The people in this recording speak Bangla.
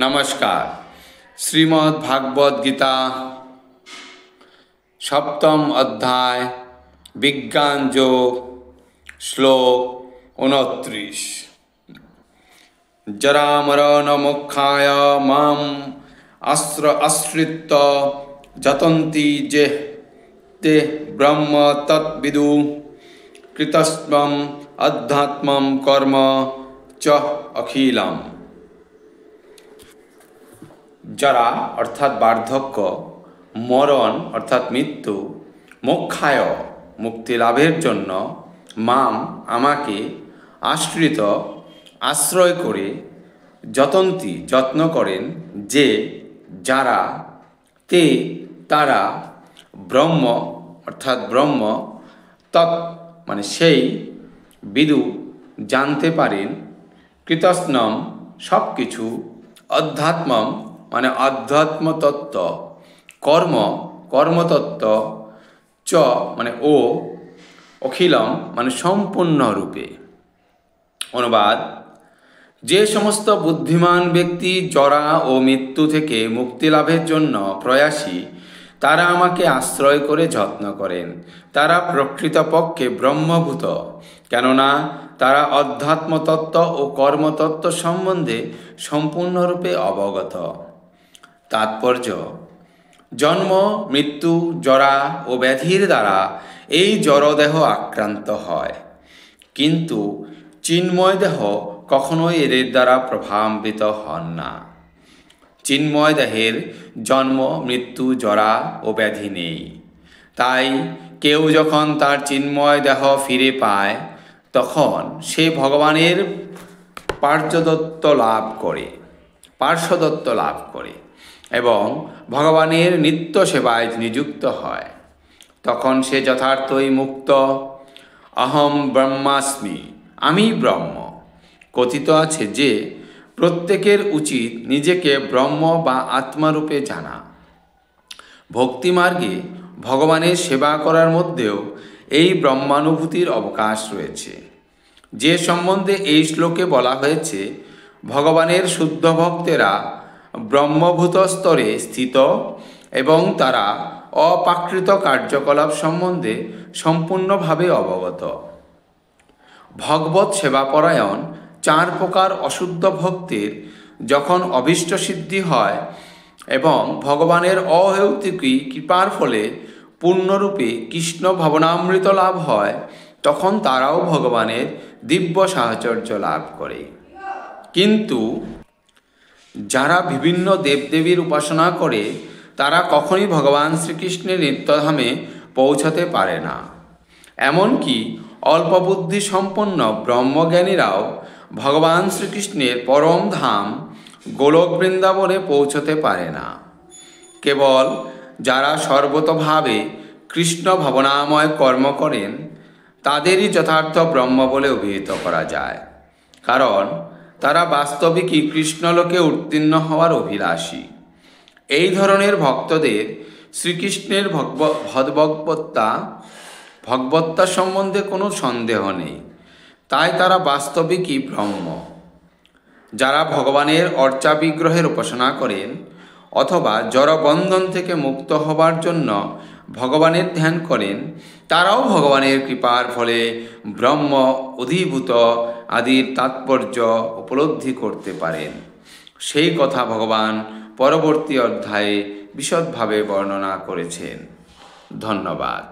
नमस्कार। श्रीमद् भागवत गीता सप्तम अध्याय विज्ञान योग श्लोक 29। जरा मरण मोक्षाय माम आश्रित्य जतन्ति जे ते ब्रह्म तत्विदु कृतस्त्वम् अध्यात्मं कर्म च अखिलम्। जरा अर्थात बार्धक्य, मरण अर्थात मृत्यु, मोक्षाय मुक्ति लाभेर जन्य, माम आमाके आश्रित आश्रय करे जतन्ति যত্ন করেন যে যারা ते তারা ब्रह्म अर्थात ब्रह्म तत् माने সেই বিদু জানতে পারেন কৃতস্নম सब किछु अध्यात्मम माने अध्यात्म तत्व, कर्म कर्मतत्व, च माने ओ, अखिलम माने सम्पूर्ण रूपे। अनुवाद, जे समस्त बुद्धिमान व्यक्ति जरा ओ मृत्यु थेके मुक्ति लाभेर जन्य प्रयासी तारा आमाके आश्रय करे যত্ন करें। तारा प्रकृतपक्षे ब्रह्मभूत, केनना तारा अध्यात्म तत्व और कर्मतत्व सम्बन्धे सम्पूर्ण रूपे अवगत। तात्पर्य, जन्म मृत्यु जरा और व्याधिर द्वारा এই জড়দেহ আক্রান্ত হয়, কিন্তু চিন্ময় দেহ কখনোই এদের দ্বারা প্রভাবিত হন না। চিন্ময় দেহের জন্ম মৃত্যু জরা ও ব্যাধি নেই। তাই কেউ যখন তার চিন্ময় দেহ ফিরে পায় তখন সে ভগবানের পার্শ্বদত্ত লাভ করে এবং ভগবানের নিত্য সেবায় নিযুক্ত হয়। তখন সে যথার্থই মুক্ত। অহম ব্রহ্মাস্মি, আমি ব্রহ্ম। কথিত আছে যে প্রত্যেকের উচিত নিজেকে ব্রহ্ম বা আত্মারূপে জানা। ভক্তিমার্গে ভগবানের সেবা করার মধ্যেও এই ব্রহ্মানুভূতির অবকাশ রয়েছে, যে সম্বন্ধে এই শ্লোকে বলা হয়েছে ভগবানের শুদ্ধ ভক্তেরা ব্রহ্মভূত স্তরে স্থিত এবং তারা অপ্রাকৃত কার্যকলাপ সম্বন্ধে সম্পূর্ণভাবে অবগত। ভগবত সেবাপরায়ণ 4 প্রকার অশুদ্ধ ভক্তের যখন অভীষ্ট সিদ্ধি হয় এবং ভগবানের অহেতুকী কৃপার ফলে পূর্ণরূপে কৃষ্ণ ভাবনামৃত লাভ হয়, তখন তারাও ভগবানের দিব্য সাহচর্য লাভ করে। কিন্তু যারা বিভিন্ন দেবদেবীর উপাসনা করে তারা কখনোই ভগবান শ্রীকৃষ্ণের নিত্যধামে পৌঁছাতে পারে না। এমনকি অল্প বুদ্ধি সম্পন্ন ব্রহ্মজ্ঞানীরাও ভগবান শ্রীকৃষ্ণের পরম ধাম গোলক বৃন্দাবনে পৌঁছতে পারে না। কেবল যারা সর্বতভাবে কৃষ্ণ ভাবনাময় কর্ম করেন তাদেরই যথার্থ ব্রহ্ম বলে অভিহিত করা যায়, কারণ তারা বাস্তবিকই কৃষ্ণলোকে উত্তীর্ণ হওয়ার অভিলাষী। এই ধরনের ভক্তদের শ্রীকৃষ্ণের ভগবত্তা সম্বন্ধে কোনো সন্দেহ নেই, তাই তারা বাস্তবিকই ব্রহ্ম। যারা ভগবানের অর্চা বিগ্রহের উপাসনা করেন অথবা জড়বন্ধন থেকে মুক্ত হবার জন্য ভগবানের ধ্যান করেন, তারাও ভগবানের কৃপার ফলে ব্রহ্ম অধিভূত আদির তাৎপর্য উপলব্ধি করতে পারেন। সেই কথা ভগবান পরবর্তী অধ্যায়ে বিশদভাবে বর্ণনা করেছেন। ধন্যবাদ।